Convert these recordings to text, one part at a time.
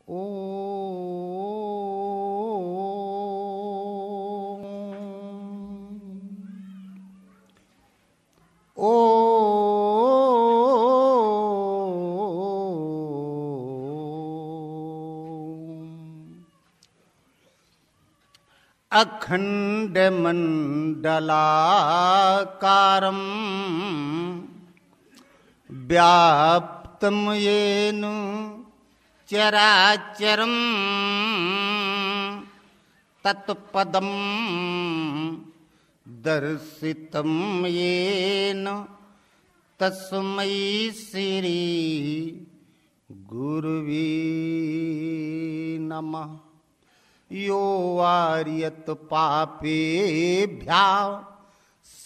ओ अखण्डमण्डलाकारं व्याप्तं येन चराचरं तत्पदं दर्शितं येन तस्मै श्री गुरुवे नमः। यो वार्यत पापेभ्यः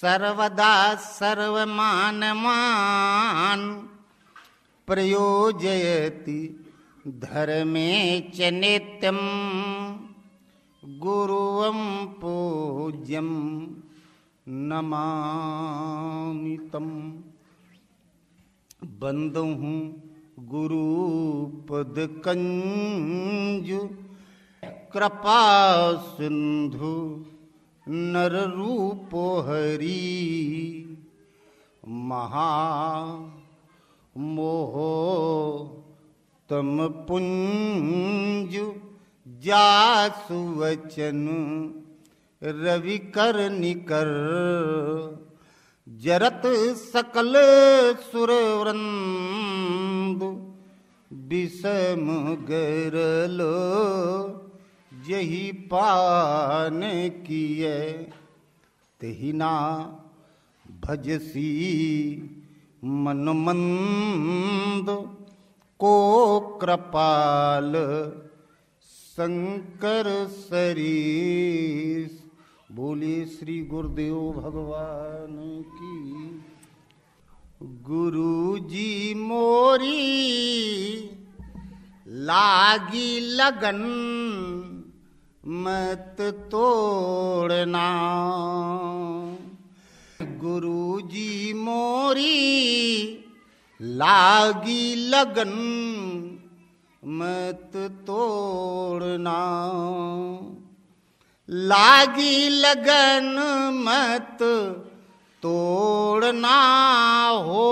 सर्वदा सर्वमानवान् प्रयोजयति धर्मे च नित्यं गुरुं पूज्यं नमामि तं। बंदो हूँ गुरुपद कंज कृपा सिंधु नर रूप हरि महा मोह तम पुंज जासु वचन रवि कर निकर जरत सकल सुर वृंद विषम गरलो यही पान किए तेहि ना भजसी मन मंद को कृपाल शंकर सरीस। बोलिए श्री गुरुदेव भगवान की। गुरु जी मोरी लागी लगन मत तोड़ना। गुरु जी मोरी लागी लगन मत तोड़ना। लागी लगन मत तोड़ना हो।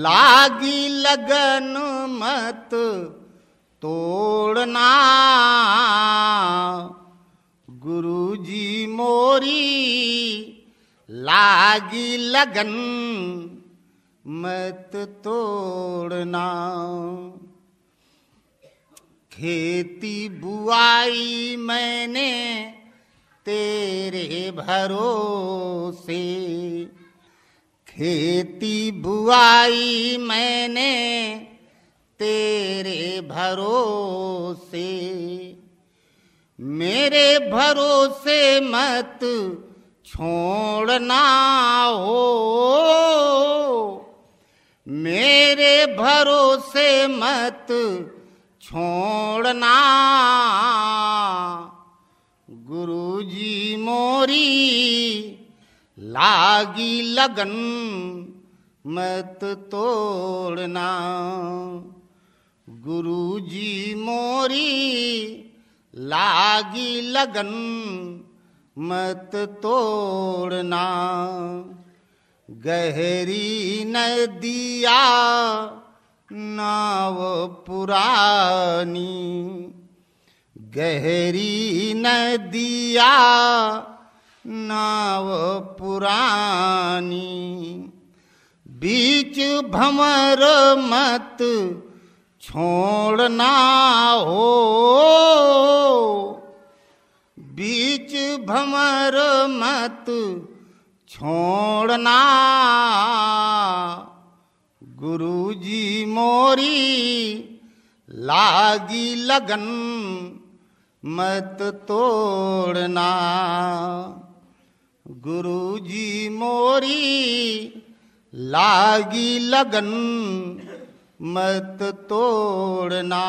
लागी लगन मत तोड़ना। गुरु जी मोरी लागी लगन मत तोड़ना। खेती बुआई मैंने तेरे भरोसे। खेती बुआई मैंने तेरे भरोसे। मेरे भरोसे मत छोड़ना हो। मेरे भरोसे मत छोड़ना। गुरु जी मोरी लागी लगन मत तोड़ना। गुरु जी मोरी लागी लगन मत तोड़ना। गहरी नदिया नाव पुरानी। गहरी नदिया नाव पुरानी। बीच भंवर मत छोड़ना हो। बीच भंवर मत छोड़ना। गुरु जी मोरी लागी लगन मत तोड़ना। गुरु जी मोरी लागी लगन मत तोड़ना।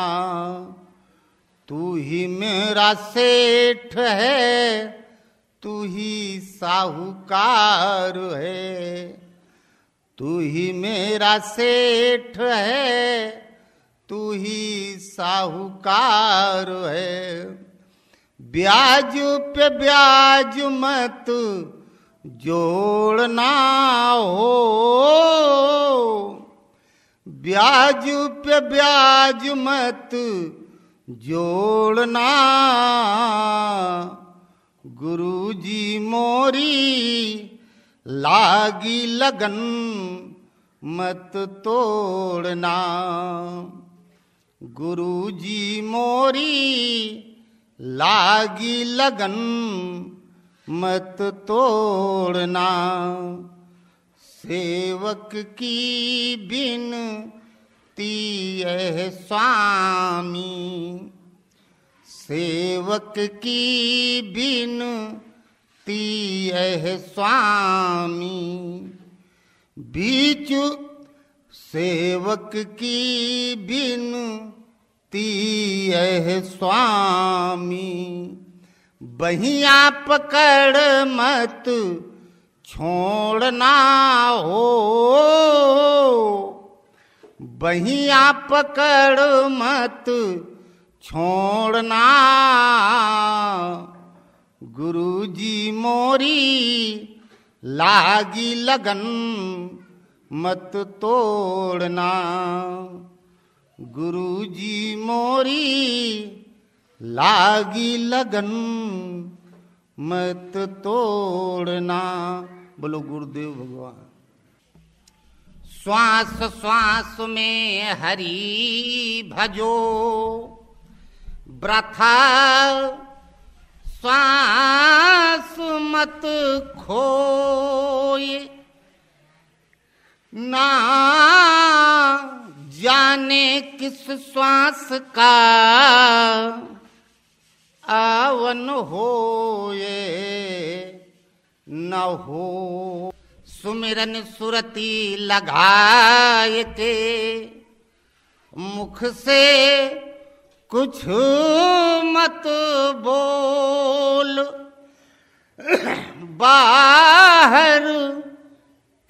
तू ही मेरा सेठ है, तू ही साहूकार है। तू ही मेरा सेठ है, तू ही साहूकार है। ब्याज पे ब्याज मत जोड़ना हो, ब्याज पे ब्याज मत जोड़ना। गुरुजी मोरी लागी लगन मत तोड़ना। गुरुजी मोरी लागी लगन मत तोड़ना। सेवक की बिनती है स्वामी, सेवक की बिनती है स्वामी। बीच सेवक की बिनती है स्वामी। बहिया पकड़ मत छोड़ना हो, बहिया पकड़ मत छोड़ना। गुरुजी मोरी लागी लगन मत तोड़ना। गुरुजी मोरी लागी लगन मत तोड़ना। बोलो गुरुदेव भगवान। श्वास श्वास में हरि भजो, वृथा श्वास मत खोए। ना जाने किस श्वास का आवन होए न हो। सुमिरन सुरती लगाए के मुख से कुछ मत बोल। बाहर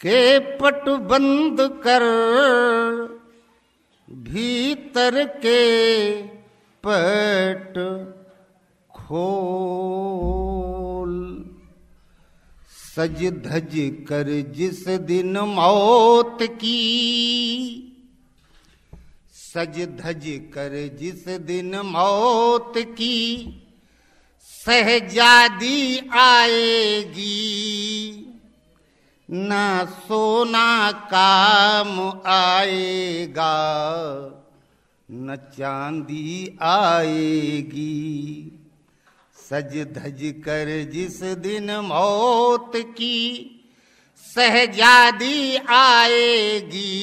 के पट बंद कर, भीतर के पट खोल। सज धज कर जिस दिन मौत की, सज धज कर जिस दिन मौत की सहजादी आएगी। ना सोना काम आएगा न चांदी आएगी। सज धज कर जिस दिन मौत की सहजादी आएगी।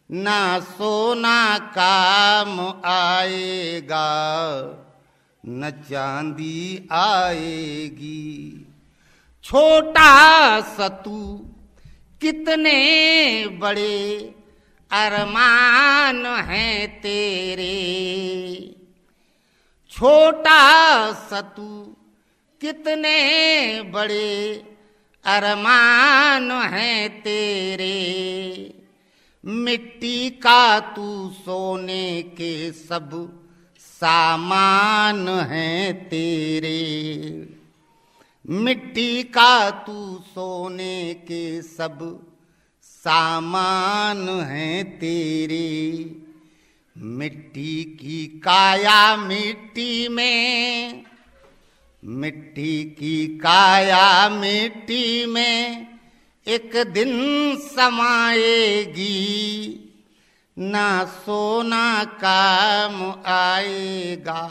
ना सोना काम आएगा न चांदी आएगी। छोटा सा तू कितने बड़े अरमान हैं तेरे। छोटा सा तू कितने बड़े अरमान हैं तेरे। मिट्टी का तू सोने के सब सामान हैं तेरे। मिट्टी का तू सोने के सब सामान हैं तेरे। मिट्टी की काया मिट्टी में, मिट्टी की काया मिट्टी में एक दिन समाएगी। ना सोना काम आएगा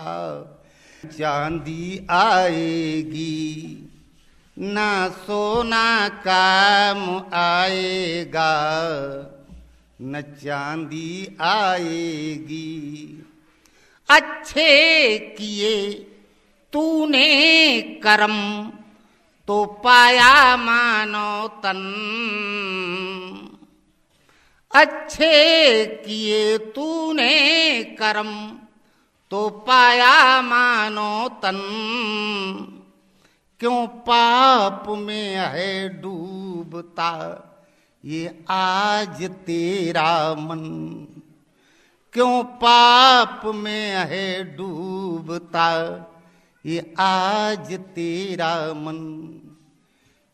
चांदी आएगी। ना सोना काम आएगा न चांदी आएगी। अच्छे किए तूने कर्म तो पाया मानो तन। अच्छे किए तूने कर्म तो पाया मानो तन। क्यों पाप में है डूबता ये आज तेरा मन। क्यों पाप में है डूबता ये आज तेरा मन।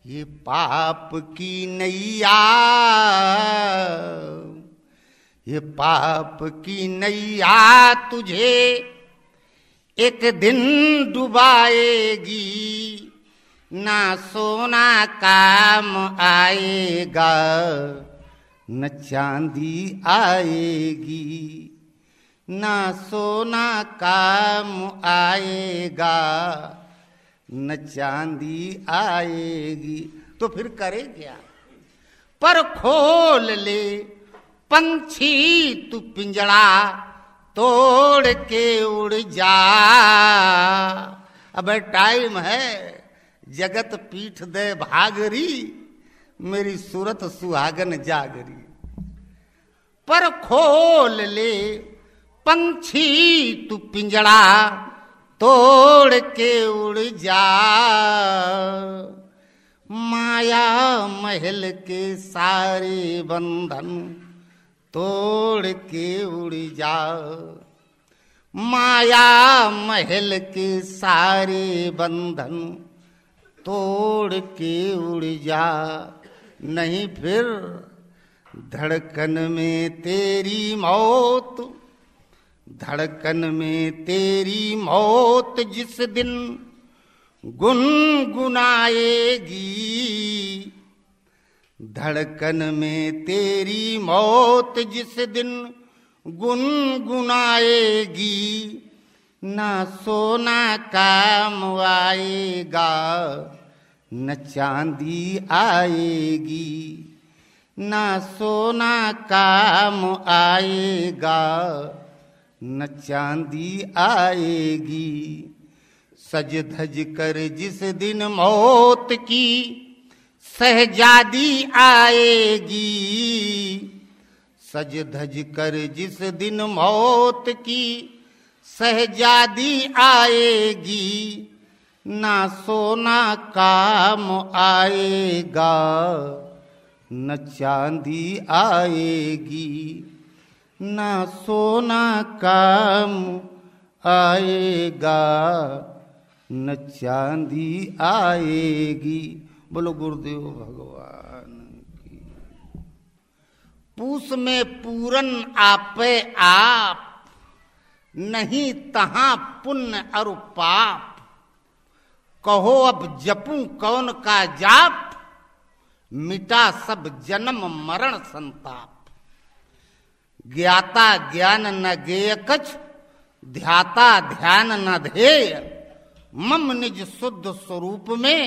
ये पाप की नैया, ये पाप की नैया तुझे एक दिन डुबाएगी। ना सोना काम आएगा न चांदी आएगी। ना सोना काम आएगा न चांदी आएगी। तो फिर करे क्या? पर खोल ले पंछी तू पिंजड़ा, तोड़ के उड़ जा। अब टाइम है, जगत पीठ दे भागरी, मेरी सूरत सुहागन जागरी। पर खोल ले पंछी तू पिंजड़ा, तोड़ के उड़ जा। माया महल के सारे बंधन तोड़ के उड़ जा। माया महल के सारे बंधन तोड़ के उड़ जा। नहीं फिर धड़कन में तेरी मौत, धड़कन में तेरी मौत जिस दिन गुनगुनाएगी। धड़कन में तेरी मौत जिस दिन गुनगुनाएगी। ना सोना काम आएगा न चांदी आएगी। ना सोना काम आएगा न चांदी आएगी। सज धज कर जिस दिन मौत की शहजादी आएगी। सज धज कर जिस दिन मौत की शहजादी आएगी। ना सोना काम आएगा न चांदी आएगी। ना सोना काम आएगा न चांदी आएगी। बोलो गुरुदेव भगवान की। पूस में पूरन आपे आप, नहीं तहां पुण्य और पाप। कहो अब जपूं कौन का जाप, मिटा सब जन्म मरण संताप। ज्ञाता ज्ञान न गेय कछ, ध्याता ध्यान न ध्येय। मम निज शुद्ध स्वरूप में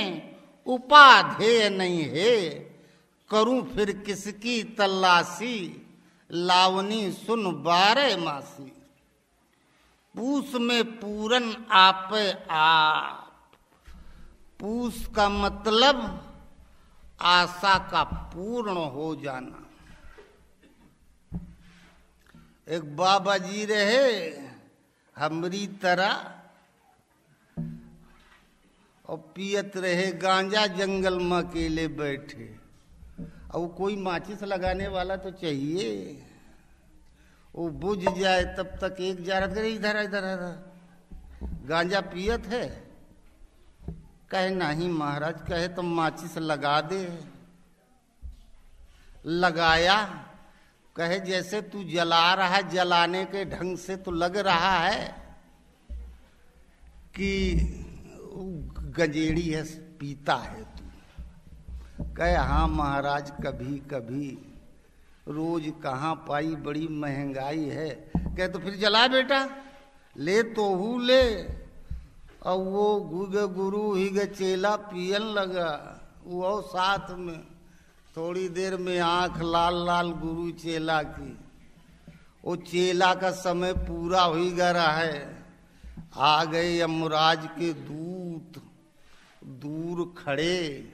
उपाधेय नहीं है। करूं फिर किसकी तलाशी, लावनी सुन बारह मासी। पूस में पूरन आपे आप। पूस का मतलब आशा का पूर्ण हो जाना। एक बाबा जी रहे हमरी तरह, और पियत रहे गांजा, जंगल में अकेले बैठे। अब कोई माचिस लगाने वाला तो चाहिए, वो बुझ जाए तब तक एक जारत करे इधर इधर इधर। गांजा पियत है, कहे नहीं महाराज, कहे तो माचिस लगा दे। लगाया, कहे जैसे तू जला रहा है, जलाने के ढंग से तो लग रहा है कि गंजेड़ी है, पीता है तू। कहे हाँ महाराज, कभी कभी, रोज कहाँ पाई, बड़ी महंगाई है। कहे तो फिर जला बेटा, ले तो हूँ ले। और वो गुरु ही गे चेला पियन लगा, वो साथ में। थोड़ी देर में आंख लाल लाल गुरु चेला की। वो चेला का समय पूरा हो गया है। आ गए यमराज के दूत, दूर खड़े,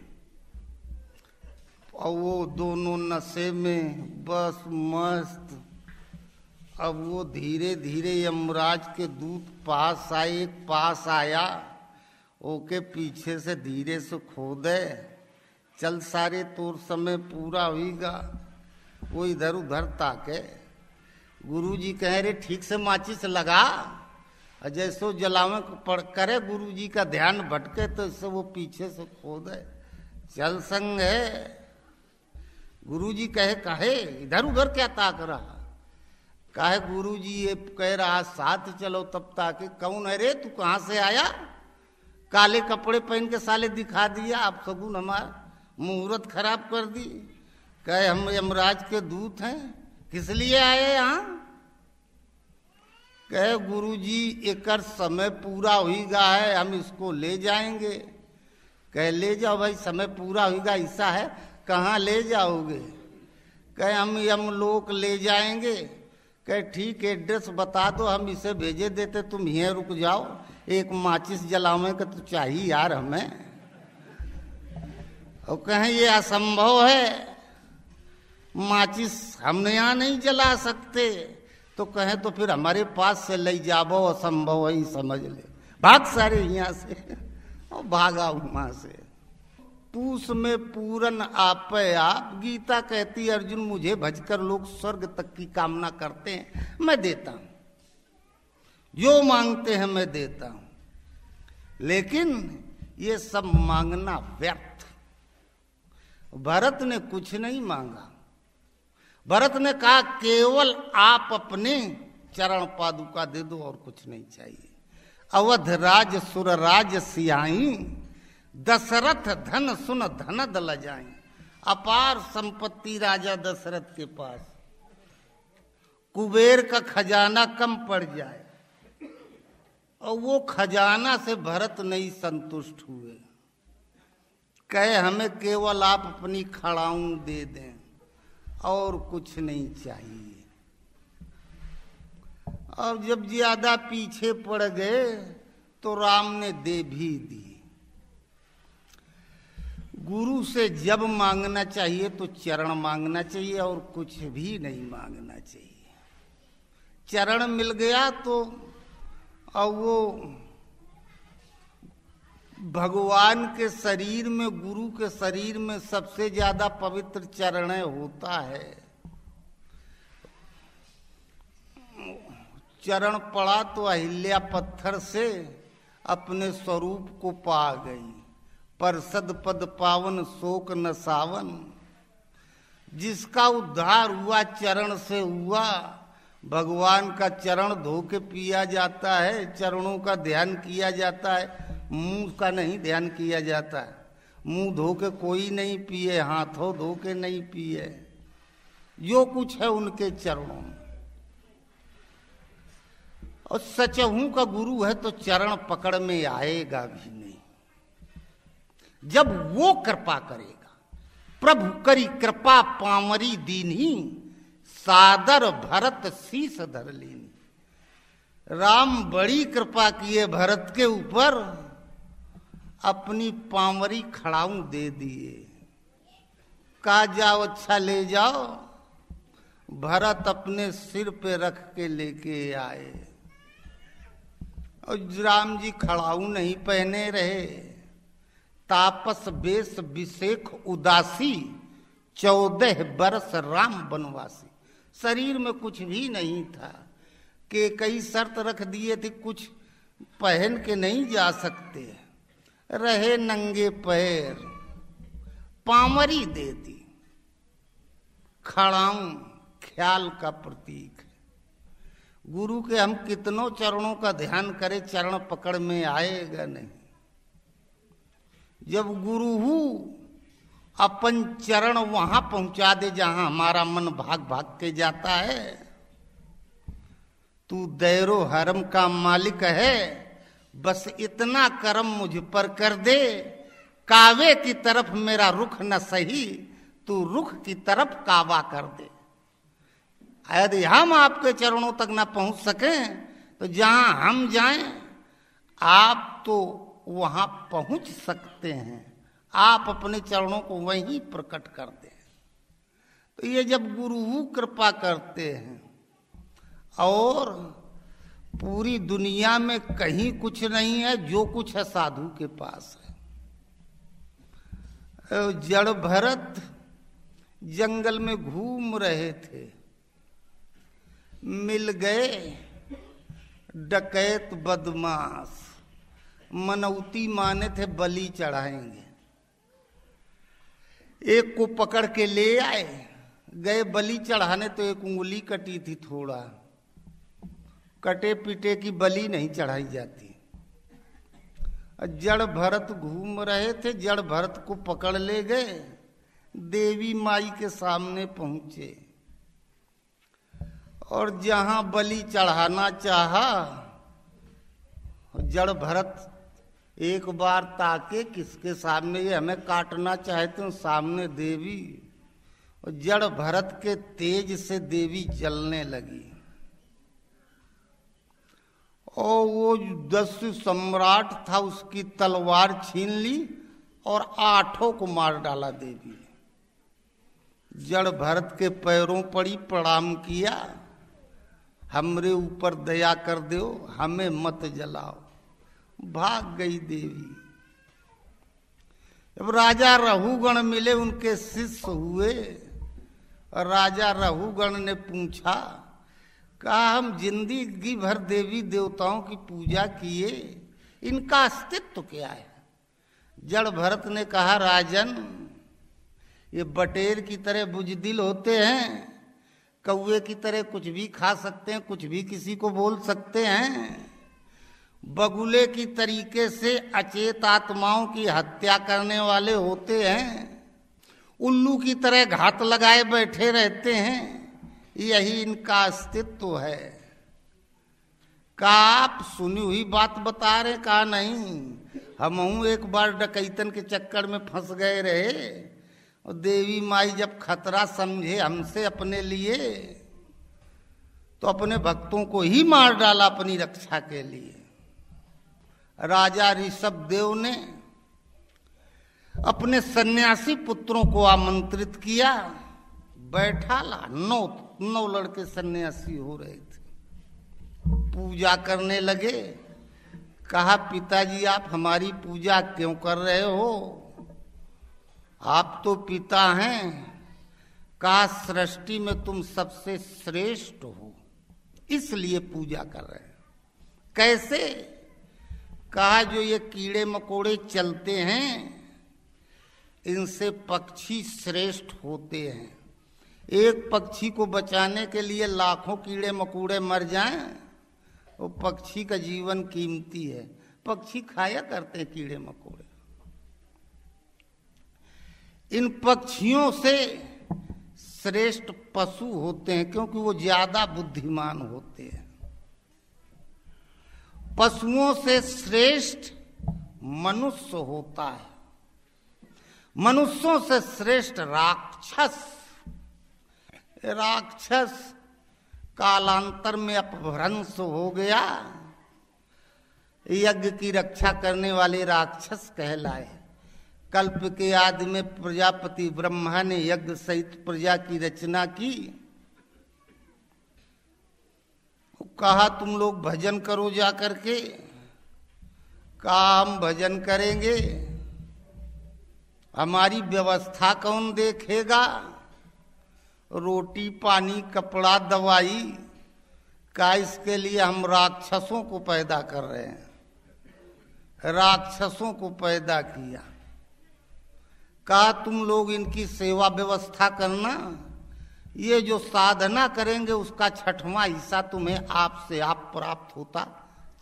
और वो दोनों नशे में बस मस्त। अब वो धीरे धीरे यमराज के दूत पास आए। एक पास आया, ओके पीछे से धीरे से खोदे, चल सारे तोर समय पूरा होगा। वो इधर उधर ताके, गुरुजी कहे रे ठीक से माचिस लगा, और जैसो जलावे पड़ करे गुरुजी का ध्यान भटके तो इससे वो पीछे से खोदे, चल संग है। गुरुजी कहे इधर उधर क्या ताक रहा, कहे गुरुजी ये कह रहा साथ चलो, तब ताके कौन है रे तू कहाँ से आया, काले कपड़े पहन के साले दिखा दिया, आप सगुन हमारा मुहूर्त खराब कर दी। कहे हम यमराज के दूत हैं, किस लिए आए यहाँ। कहे गुरुजी एकर समय पूरा होगा है, हम इसको ले जाएंगे। कहे ले जाओ भाई, समय पूरा होगा ऐसा है, कहाँ ले जाओगे। कहे हम यमलोक ले जाएंगे। कहे ठीक एड्रेस बता दो, हम इसे भेजे देते, तुम यहीं रुक जाओ, एक माचिस जलावे का तो चाहिए यार हमें। और कहें ये असंभव है, माचिस हम यहाँ नहीं जला सकते। तो कहें तो फिर हमारे पास से ले जाबो, असंभव है समझ ले, भाग सारे यहाँ से। और भागा वहां से। पूस में पूरन आपे आप, गीता कहती अर्जुन मुझे भजकर लोग स्वर्ग तक की कामना करते हैं, मैं देता हूं, जो मांगते हैं मैं देता हूं, लेकिन ये सब मांगना व्यर्थ। भरत ने कुछ नहीं मांगा। भरत ने कहा केवल आप अपने चरण पादुका दे दो और कुछ नहीं चाहिए। अवध राज सुर राज सियाई, दशरथ धन सुन धनद लजाई। अपार संपत्ति राजा दशरथ के पास, कुबेर का खजाना कम पड़ जाए, और वो खजाना से भरत नहीं संतुष्ट हुए। कहे हमें केवल आप अपनी खड़ाऊं दे दें और कुछ नहीं चाहिए। और जब ज्यादा पीछे पड़ गए तो राम ने दे भी दी। गुरु से जब मांगना चाहिए तो चरण मांगना चाहिए और कुछ भी नहीं मांगना चाहिए। चरण मिल गया तो और वो भगवान के शरीर में, गुरु के शरीर में सबसे ज्यादा पवित्र चरण होता है। चरण पड़ा तो अहिल्या पत्थर से अपने स्वरूप को पा गई। परसद पद पावन शोक न सावन, जिसका उद्धार हुआ चरण से हुआ। भगवान का चरण धो के पिया जाता है, चरणों का ध्यान किया जाता है, मुंह का नहीं ध्यान किया जाता है। मुंह धो के कोई नहीं पिए, हाथों धो के नहीं पिए, जो कुछ है उनके चरणों में। और सचहू का गुरु है तो चरण पकड़ में आएगा भी नहीं। जब वो कृपा करेगा, प्रभु करी कृपा पामरी दीनी, सादर भरत शीस धर लीनी। राम बड़ी कृपा किए भरत के ऊपर, अपनी पामरी खड़ाऊं दे दिए। कहा जाओ अच्छा ले जाओ। भरत अपने सिर पे रख के लेके आए। और राम जी खड़ाऊ नहीं पहने रहे, तापस बेश विशेख उदासी, 14 बरस राम बनवासी। शरीर में कुछ भी नहीं था कि कई शर्त रख दिए थे, कुछ पहन के नहीं जा सकते, रहे नंगे पैर। पामरी दे दी। खड़ाऊं ख्याल का प्रतीक है। गुरु के हम कितनों चरणों का ध्यान करें, चरण पकड़ में आएगा नहीं। जब गुरु अपन चरण वहां पहुंचा दे जहां हमारा मन भाग भाग के जाता है। तू दैरो हरम का मालिक है, बस इतना करम मुझ पर कर दे। कावे की तरफ मेरा रुख न सही, तू रुख की तरफ कावा कर दे। यदि हम आपके चरणों तक न पहुंच सकें तो जहां हम जाएं आप तो वहां पहुंच सकते हैं। आप अपने चरणों को वहीं प्रकट करते हैं। तो ये जब गुरु कृपा करते हैं, और पूरी दुनिया में कहीं कुछ नहीं है, जो कुछ है साधु के पास है। जड़ भरत जंगल में घूम रहे थे, मिल गए डकैत बदमाश, मनौती माने थे बलि चढ़ाएंगे। एक को पकड़ के ले आए, गए बलि चढ़ाने तो एक उंगली कटी थी, थोड़ा कटे पिटे की बलि नहीं चढ़ाई जाती। जड़ भरत घूम रहे थे, जड़ भरत को पकड़ ले गए, देवी माई के सामने पहुंचे और जहां बलि चढ़ाना चाहा, जड़ भरत एक बार ताके किसके सामने, ये हमें काटना चाहते हो, सामने देवी, और जड़ भरत के तेज से देवी जलने लगी और वो दस्यु सम्राट था, उसकी तलवार छीन ली और 8 को मार डाला देवी ने। जड़ भरत के पैरों पड़ी, प्रणाम किया, हमरे ऊपर दया कर दो, हमें मत जलाओ। भाग गई देवी। जब राजा रहुगण मिले, उनके शिष्य हुए, और राजा रहुगण ने पूछा, कहा हम जिंदगी भर देवी देवताओं की पूजा किए, इनका अस्तित्व क्या है? जड़ भरत ने कहा, राजन ये बटेर की तरह बुजदिल होते हैं, कौवे की तरह कुछ भी खा सकते हैं, कुछ भी किसी को बोल सकते हैं, बगुले की तरीके से अचेत आत्माओं की हत्या करने वाले होते हैं, उल्लू की तरह घात लगाए बैठे रहते हैं, यही इनका अस्तित्व है। कहा आप सुनी हुई बात बता रहे? कहा नहीं, हम एक बार डकैतन के चक्कर में फंस गए रहे, और देवी माई जब खतरा समझे हमसे अपने लिए, तो अपने भक्तों को ही मार डाला अपनी रक्षा के लिए। राजा ऋषभदेव ने अपने सन्यासी पुत्रों को आमंत्रित किया, बैठा ला, 9 लड़के सन्यासी हो रहे थे, पूजा करने लगे। कहा पिताजी आप हमारी पूजा क्यों कर रहे हो? आप तो पिता हैं। कहा सृष्टि में तुम सबसे श्रेष्ठ हो, इसलिए पूजा कर रहे हैं। कैसे? कहा जो ये कीड़े मकोड़े चलते हैं, इनसे पक्षी श्रेष्ठ होते हैं। एक पक्षी को बचाने के लिए लाखों कीड़े मकोड़े मर जाएं, वो पक्षी का जीवन कीमती है। पक्षी खाया करते हैं कीड़े मकोड़े। इन पक्षियों से श्रेष्ठ पशु होते हैं, क्योंकि वो ज्यादा बुद्धिमान होते हैं। पशुओं से श्रेष्ठ मनुष्य होता है, मनुष्यों से श्रेष्ठ राक्षस। राक्षस कालांतर में अपभ्रंश हो गया, यज्ञ की रक्षा करने वाले राक्षस कहलाए। कल्प के आदि में प्रजापति ब्रह्मा ने यज्ञ सहित प्रजा की रचना की। कहा तुम लोग भजन करो जा करके। कहा हम भजन करेंगे, हमारी व्यवस्था कौन देखेगा? रोटी पानी कपड़ा दवाई का, इसके लिए हम राक्षसों को पैदा कर रहे हैं। राक्षसों को पैदा किया। कहा तुम लोग इनकी सेवा व्यवस्था करना, ये जो साधना करेंगे उसका 6वां हिस्सा तुम्हें आपसे आप प्राप्त होता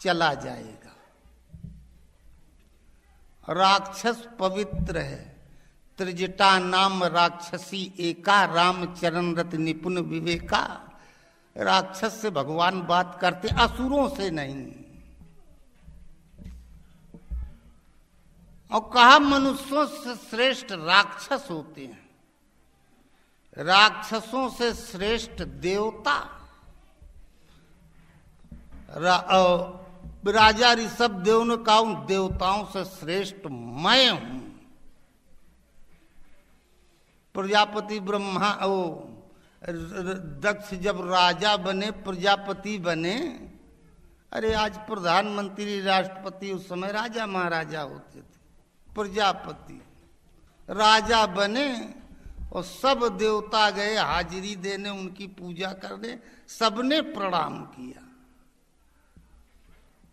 चला जाएगा। राक्षस पवित्र है। त्रिजटा नाम राक्षसी एका, राम चरण रत निपुण विवेका। राक्षस से भगवान बात करते, असुरों से नहीं। और कहा मनुष्यों से श्रेष्ठ राक्षस होते हैं, राक्षसों से श्रेष्ठ देवता। राजा ऋषभदेव ने कहा उन देवताओं से श्रेष्ठ मैं हूं। प्रजापति ब्रह्मा दक्ष जब राजा बने, प्रजापति बने, अरे आज प्रधानमंत्री राष्ट्रपति, उस समय राजा महाराजा होते थे। प्रजापति राजा बने और सब देवता गए हाजिरी देने, उनकी पूजा करने, सबने प्रणाम किया।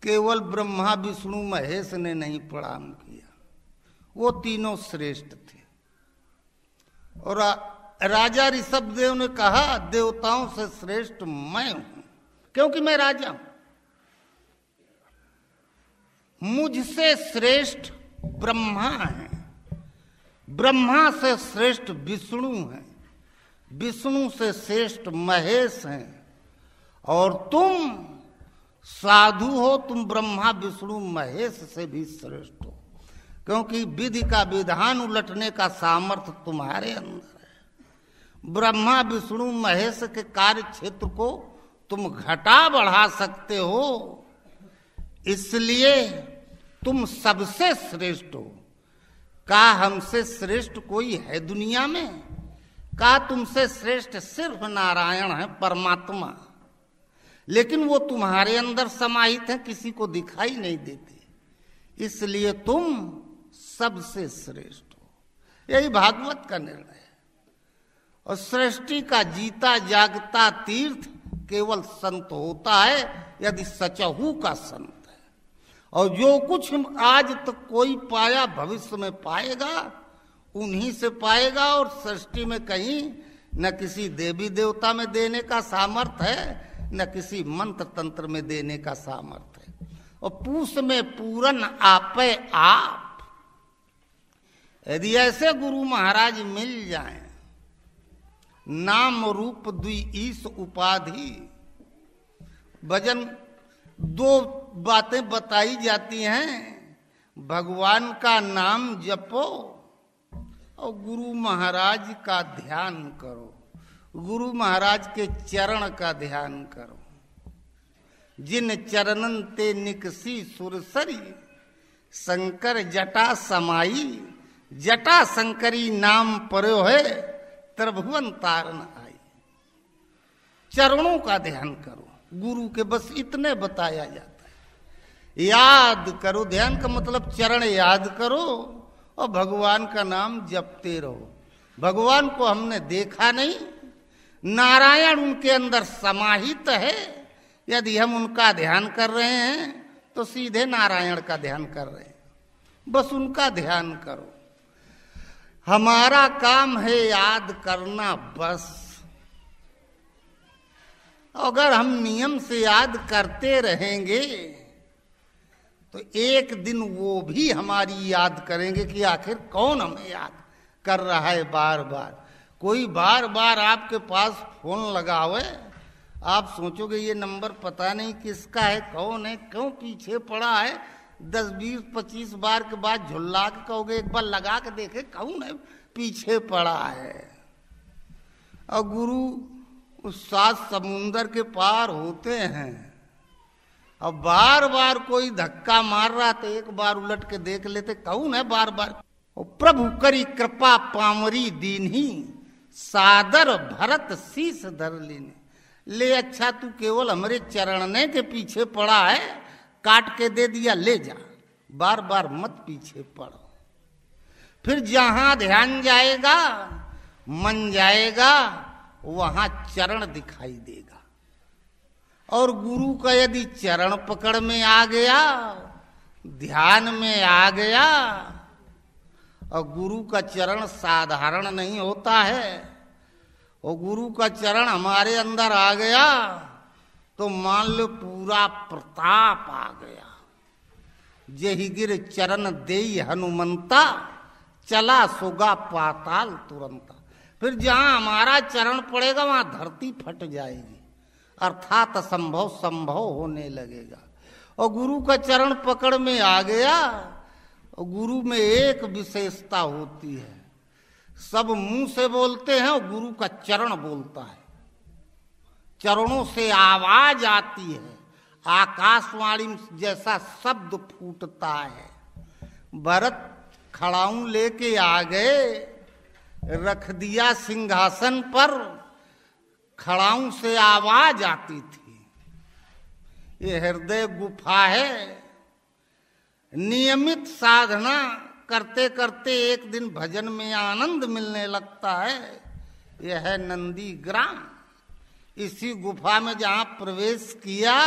केवल ब्रह्मा विष्णु महेश ने नहीं प्रणाम किया, वो तीनों श्रेष्ठ थे। और राजा ऋषभदेव ने कहा देवताओं से श्रेष्ठ मैं हूं, क्योंकि मैं राजा हूं। मुझसे श्रेष्ठ ब्रह्मा है, ब्रह्मा से श्रेष्ठ विष्णु है, विष्णु से श्रेष्ठ महेश हैं, और तुम साधु हो, तुम ब्रह्मा विष्णु महेश से भी श्रेष्ठ हो, क्योंकि विधि का विधान उलटने का सामर्थ्य तुम्हारे अंदर है। ब्रह्मा विष्णु महेश के कार्य क्षेत्र को तुम घटा बढ़ा सकते हो, इसलिए तुम सबसे श्रेष्ठ हो। का हमसे श्रेष्ठ कोई है दुनिया में? का तुमसे श्रेष्ठ सिर्फ नारायण है, परमात्मा, लेकिन वो तुम्हारे अंदर समाहित है, किसी को दिखाई नहीं देते, इसलिए तुम सबसे श्रेष्ठ हो। यही भागवत का निर्णय है। और सृष्टि का जीता जागता तीर्थ केवल संत होता है, यदि सचहू का संत है। और जो कुछ आज तक कोई पाया भविष्य में पाएगा, उन्हीं से पाएगा। और सृष्टि में कहीं न किसी देवी देवता में देने का सामर्थ्य है, न किसी मंत्र तंत्र में देने का सामर्थ्य है। और पूस में पूरन आपे आप, यदि ऐसे गुरु महाराज मिल जाएं, नाम रूप द्वि ईश उपाधि, भजन दो बातें बताई जाती हैं, भगवान का नाम जपो और गुरु महाराज का ध्यान करो, गुरु महाराज के चरण का ध्यान करो। जिन चरणन ते निकसी सुरसरी, शंकर जटा समाई, जटा शंकरी नाम पर्यो है, त्रिभुवन तारन आई। चरणों का ध्यान करो, गुरु के बस इतने बताया जाता है। याद करो, ध्यान का मतलब चरण याद करो और भगवान का नाम जपते रहो। भगवान को हमने देखा नहीं, नारायण उनके अंदर समाहित है। यदि हम उनका ध्यान कर रहे हैं तो सीधे नारायण का ध्यान कर रहे हैं, बस उनका ध्यान करो। हमारा काम है याद करना बस। अगर हम नियम से याद करते रहेंगे तो एक दिन वो भी हमारी याद करेंगे कि आखिर कौन हमें याद कर रहा है बार बार। कोई बार बार आपके पास फोन लगावे, आप सोचोगे ये नंबर पता नहीं किसका है, कौन है, क्यों पीछे पड़ा है। 10, 20, 25 बार के बाद झुल्ला के कहोगे एक बार लगा के देखे कौन है पीछे पड़ा है। और गुरु उस 7 समुंदर के पार होते हैं, अब बार बार कोई धक्का मार रहा तो एक बार उलट के देख लेते कौन है बार बार। और प्रभु करी कृपा पामरी दीन्ही, सादर भरत शीस धर लेने। ले अच्छा तू केवल हमारे चरणने के पीछे पड़ा है, काट के दे दिया, ले जा, बार बार मत पीछे पड़ो। फिर जहां ध्यान जाएगा, मन जाएगा, वहां चरण दिखाई देगा। और गुरु का यदि चरण पकड़ में आ गया, ध्यान में आ गया, और गुरु का चरण साधारण नहीं होता है, और गुरु का चरण हमारे अंदर आ गया तो मान लो पूरा प्रताप आ गया। जेहि गिर चरण देई हनुमंता, चला सोगा पाताल तुरंता। फिर जहां हमारा चरण पड़ेगा वहां धरती फट जाएगी, अर्थात असंभव संभव होने लगेगा। और गुरु का चरण पकड़ में आ गया, और गुरु में एक विशेषता होती है, सब मुंह से बोलते हैं और गुरु का चरण बोलता है। चरणों से आवाज आती है, आकाशवाणी जैसा शब्द फूटता है। भरत खड़ाऊं लेके आ गए, रख दिया सिंहासन पर, खड़ाऊं से आवाज आती थी। ये हृदय गुफा है, नियमित साधना करते करते एक दिन भजन में आनंद मिलने लगता है। यह है नंदी ग्राम। इसी गुफा में जहां प्रवेश किया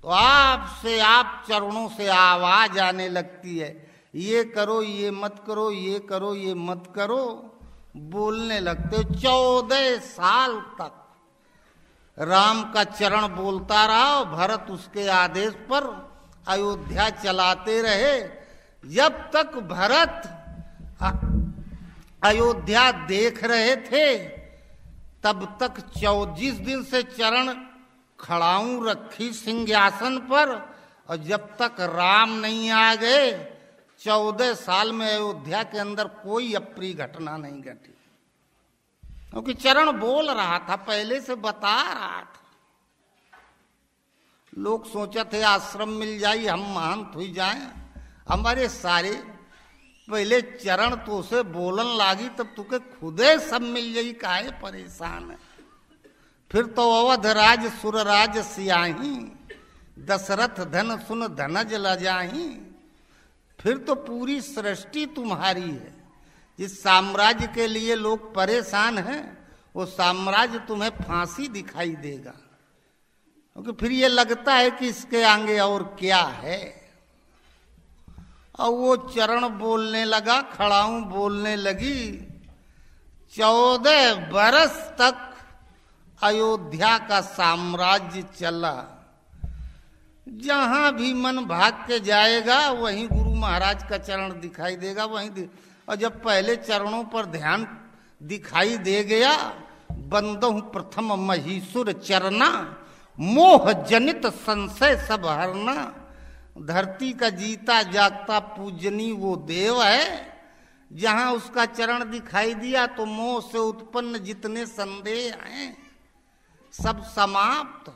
तो आपसे आप चरणों से आवाज आने लगती है, ये करो, ये मत करो, ये करो, ये मत करो। बोलने लगते। 14 साल तक राम का चरण बोलता रहा। भरत उसके आदेश पर अयोध्या चलाते रहे। जब तक भरत अयोध्या देख रहे थे तब तक 24 दिन से चरण खड़ाऊं रखी सिंहासन पर, और जब तक राम नहीं आ गए 14 साल में अयोध्या के अंदर कोई अप्रिय घटना नहीं घटी, क्योंकि चरण बोल रहा था, पहले से बता रहा था। लोग सोचा थे आश्रम मिल जाए, हम महंत हुई जाएं। हमारे सारे पहले चरण तो से बोलन लागी, तब तुके खुदे सब मिल जाई, काहे परेशान है। फिर तो अवध राज सुरराज सियाही, दशरथ धन सुन धनज लजाही। फिर तो पूरी सृष्टि तुम्हारी है। जिस साम्राज्य के लिए लोग परेशान हैं वो साम्राज्य तुम्हें फांसी दिखाई देगा, क्योंकि फिर ये लगता है कि इसके आगे और क्या है। और वो चरण बोलने लगा, खड़ाऊं बोलने लगी। 14 बरस तक अयोध्या का साम्राज्य चला। जहां भी मन भाग के जाएगा वहीं गुरु महाराज का चरण दिखाई देगा, वहीं और जब पहले चरणों पर ध्यान दिखाई दे गया, बंदहु प्रथम महीसुर चरना, मोह जनित संशय सब हरना। धरती का जीता जागता पूजनी वो देव है। जहां उसका चरण दिखाई दिया तो मोह से उत्पन्न जितने संदेह हैं सब समाप्त।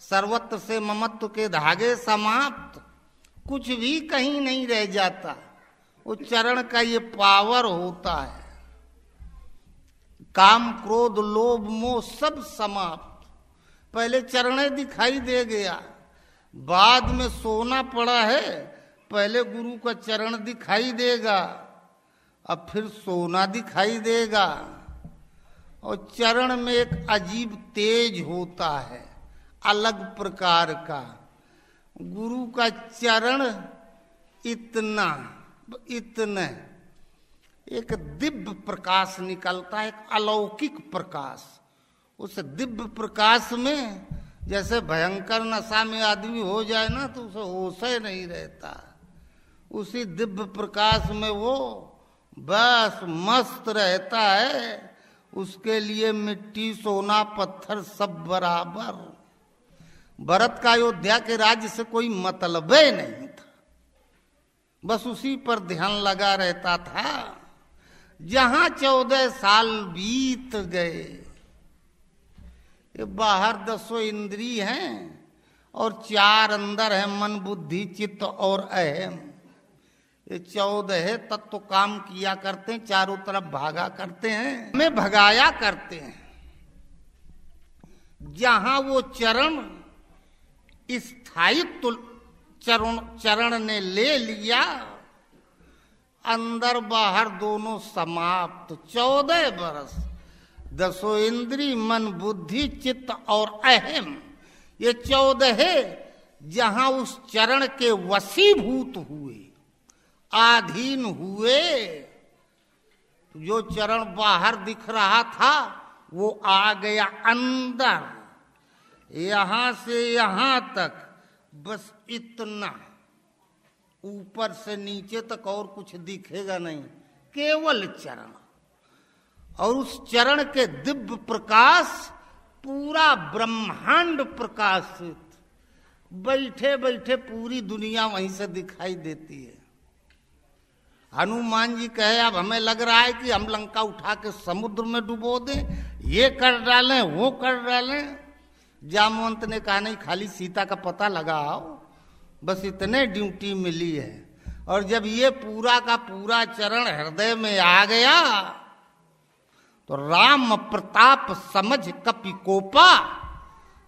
सर्वत्र से ममत्व के धागे समाप्त, कुछ भी कहीं नहीं रह जाता। वो चरण का ये पावर होता है। काम क्रोध लोभ मोह सब समाप्त। पहले चरण दिखाई दे गया, बाद में सोना पड़ा है, पहले गुरु का चरण दिखाई देगा, अब फिर सोना दिखाई देगा। और चरण में एक अजीब तेज होता है, अलग प्रकार का। गुरु का चरण इतना एक दिव्य प्रकाश निकलता है, एक अलौकिक प्रकाश। उस दिव्य प्रकाश में जैसे भयंकर नशा में आदमी हो जाए ना तो उसे होश ही नहीं रहता। उसी दिव्य प्रकाश में वो बस मस्त रहता है। उसके लिए मिट्टी सोना पत्थर सब बराबर। भरत का अयोध्या के राज्य से कोई मतलब ही नहीं था, बस उसी पर ध्यान लगा रहता था। जहां 14 साल बीत गए, ये बाहर 10 इंद्रिय हैं और 4 अंदर है, मन बुद्धि चित्त और अहम। ये 14 तत्व तो काम किया करते हैं, चारों तरफ भागा करते हैं, हमें भगाया करते हैं। जहां वो चरण स्थायित्व चरण ने ले लिया, अंदर बाहर दोनों समाप्त। 14 बरस 10 इंद्री मन बुद्धि चित्त और अहम, ये 14 जहां उस चरण के वशीभूत हुए, आधीन हुए। जो चरण बाहर दिख रहा था वो आ गया अंदर, यहां से यहां तक बस इतना, ऊपर से नीचे तक और कुछ दिखेगा नहीं, केवल चरण। और उस चरण के दिव्य प्रकाश पूरा ब्रह्मांड प्रकाशित, बैठे बैठे पूरी दुनिया वहीं से दिखाई देती है। हनुमान जी कहे अब हमें लग रहा है कि हम लंका उठा के समुद्र में डुबो दें, ये कर डालें वो कर डालें। जामवंत ने कहा नहीं, खाली सीता का पता लगाओ, बस इतने ड्यूटी मिली है। और जब ये पूरा का पूरा चरण हृदय में आ गया तो राम प्रताप समझ कपि कोपा,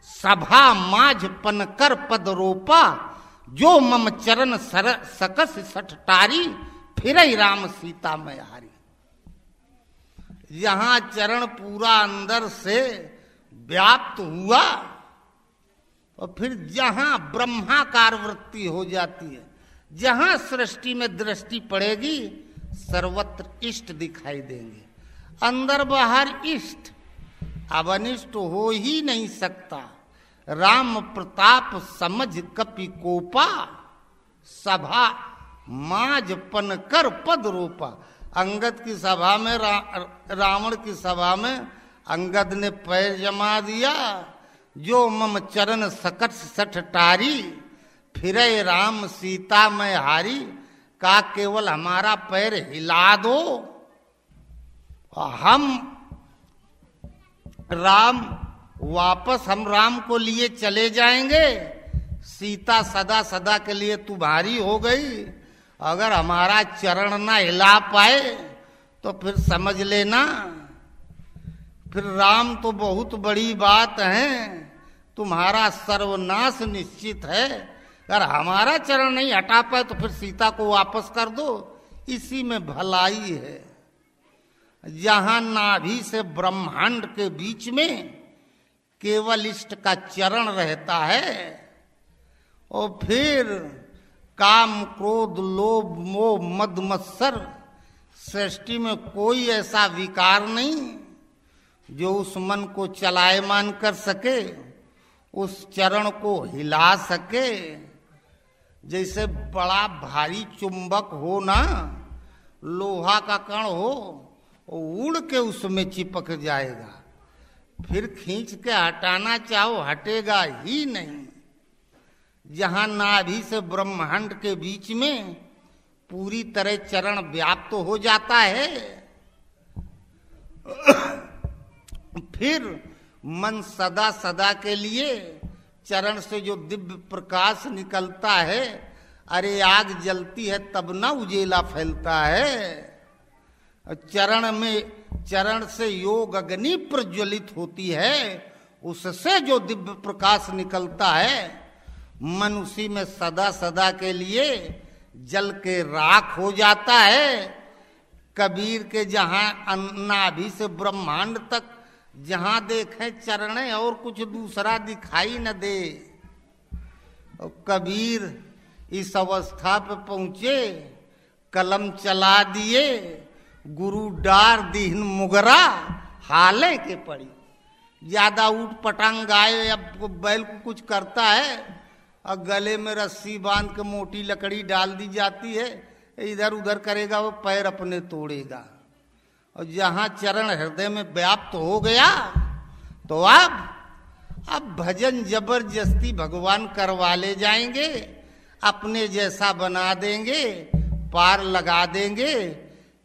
सभा माझ पनकर पद रोपा। जो मम चरण सकस सठटारी, फिर राम सीता में हारी। जहां चरण पूरा अंदर से व्याप्त हुआ और फिर जहां ब्रह्माकार वृत्ति हो जाती है, जहां सृष्टि में दृष्टि पड़ेगी सर्वत्र इष्ट दिखाई देंगे, अंदर बाहर इष्ट। अब अनिष्ट हो ही नहीं सकता। राम प्रताप समझ कपि कोपा, सभा माज पन कर पद रोपा। अंगद की सभा में रावण की सभा में अंगद ने पैर जमा दिया, जो मम चरण सकट सठटारी, फिरे राम सीता में हारी। का केवल हमारा पैर हिला दो, हम राम वापस हम राम को लिए चले जाएंगे। सीता सदा सदा के लिए तुम्हारी हो गई। अगर हमारा चरण ना हिला पाए तो फिर समझ लेना, फिर राम तो बहुत बड़ी बात है, तुम्हारा सर्वनाश निश्चित है। अगर हमारा चरण नहीं हटा पाए तो फिर सीता को वापस कर दो, इसी में भलाई है। जहां नाभि से ब्रह्मांड के बीच में केवल इष्ट का चरण रहता है, और फिर काम क्रोध लोभ मोह मद मत्सर, सृष्टि में कोई ऐसा विकार नहीं जो उस मन को चलायमान कर सके, उस चरण को हिला सके। जैसे बड़ा भारी चुंबक हो ना, लोहा का कण हो, उड़ के उसमें चिपक जाएगा, फिर खींच के हटाना चाहो हटेगा ही नहीं। जहां नाभि से ब्रह्मांड के बीच में पूरी तरह चरण व्याप्त हो जाता है, फिर मन सदा सदा के लिए चरण से जो दिव्य प्रकाश निकलता है, अरे आग जलती है तब ना उजेला फैलता है। चरण से योग अग्नि प्रज्वलित होती है, उससे जो दिव्य प्रकाश निकलता है, मन उसी में सदा सदा के लिए जल के राख हो जाता है। कबीर के जहां नाभि से ब्रह्मांड तक जहां देखें चरणें और कुछ दूसरा दिखाई न दे। और कबीर इस अवस्था पे पहुंचे, कलम चला दिए, गुरु डार दीन मुगरा हाले के पड़ी। ज्यादा ऊट पटांग गाय अब बैल को कुछ करता है और गले में रस्सी बांध के मोटी लकड़ी डाल दी जाती है, इधर उधर करेगा वो पैर अपने तोड़ेगा। और जहां चरण हृदय में व्याप्त हो गया तो अब भजन जबरदस्ती भगवान करवा ले जाएंगे, अपने जैसा बना देंगे, पार लगा देंगे।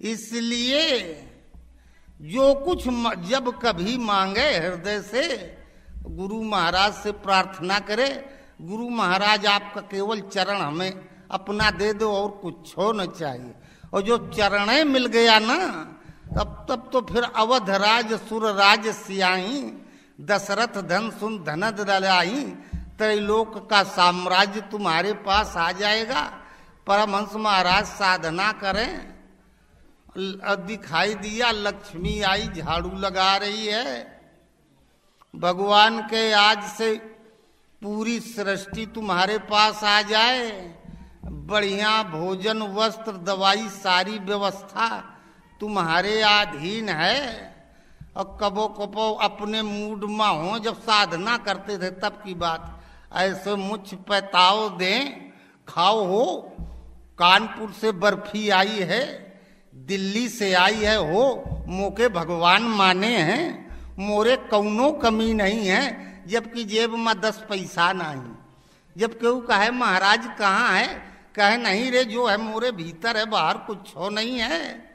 इसलिए जो कुछ जब कभी मांगे हृदय से गुरु महाराज से प्रार्थना करे, गुरु महाराज आपका केवल चरण हमें अपना दे दो और कुछ हो न चाहिए। और जो चरणें मिल गया ना, तब तो फिर अवध राज सुर राज सियाही, दशरथ धन सुन धनद दलाई, त्रैलोक का साम्राज्य तुम्हारे पास आ जाएगा। परमहंस महाराज साधना करें, दिखाई दिया लक्ष्मी आई झाड़ू लगा रही है। भगवान के आज से पूरी सृष्टि तुम्हारे पास आ जाए, बढ़िया भोजन वस्त्र दवाई सारी व्यवस्था तुम्हारे अधीन है। और कबो कबो अपने मूड में हो, जब साधना करते थे तब की बात, ऐसे मुझ पैताओ दें खाओ हो। कानपुर से बर्फी आई है, दिल्ली से आई है हो, मोके भगवान माने हैं, मोरे कौनो कमी नहीं है, जबकि जेब में 10 पैसा नहीं। जब केहू कहे महाराज कहाँ है, कहे नहीं रे, जो है मोरे भीतर है, बाहर कुछ हो नहीं है।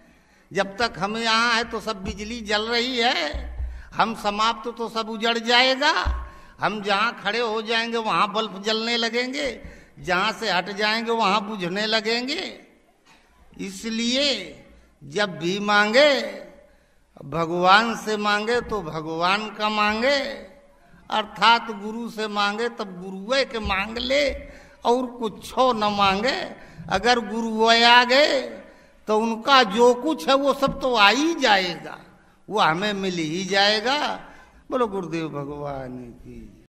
जब तक हम यहाँ है तो सब बिजली जल रही है, हम समाप्त तो सब उजड़ जाएगा। हम जहाँ खड़े हो जाएंगे वहाँ बल्ब जलने लगेंगे, जहाँ से हट जाएंगे वहाँ बुझने लगेंगे। इसलिए जब भी मांगे भगवान से मांगे तो भगवान का मांगे, अर्थात गुरु से मांगे तब गुरुए के मांग ले, और कुछ न मांगे। अगर गुरु आ गए तो उनका जो कुछ है वो सब तो आ ही जाएगा, वो हमें मिल ही जाएगा। बोलो गुरुदेव भगवान की।